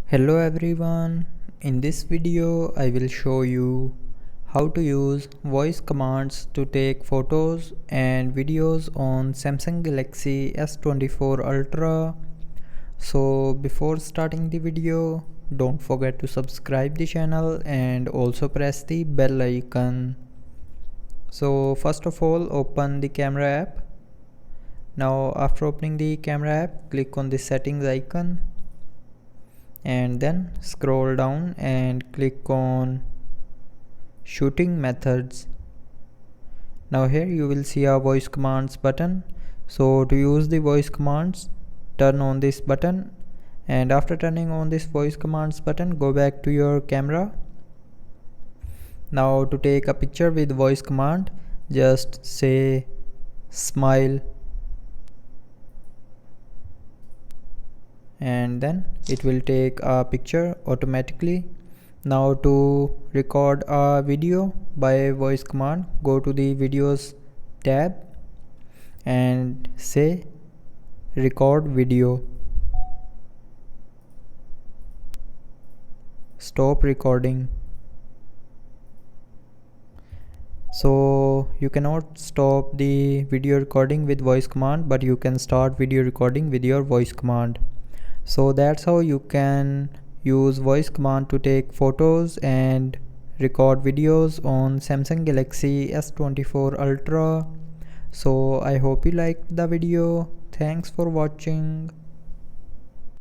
Hello everyone, in this video I will show you how to use voice commands to take photos and videos on Samsung Galaxy S24 Ultra. So before starting the video, don't forget to subscribe the channel and also press the bell icon. So first of all, open the camera app. Now after opening the camera app, click on the settings icon and then scroll down and click on shooting methods. Now here you will see a voice commands button. So to use the voice commands, turn on this button, and after turning on this voice commands button, go back to your camera. Now to take a picture with voice command, just say smile and then it will take a picture automatically. Now to record a video by voice command, go to the videos tab and say record video. Stop recording. So you cannot stop the video recording with voice command, but you can start video recording with your voice command. So that's how you can use voice command to take photos and record videos on Samsung Galaxy S24 Ultra. So I hope you liked the video. Thanks for watching.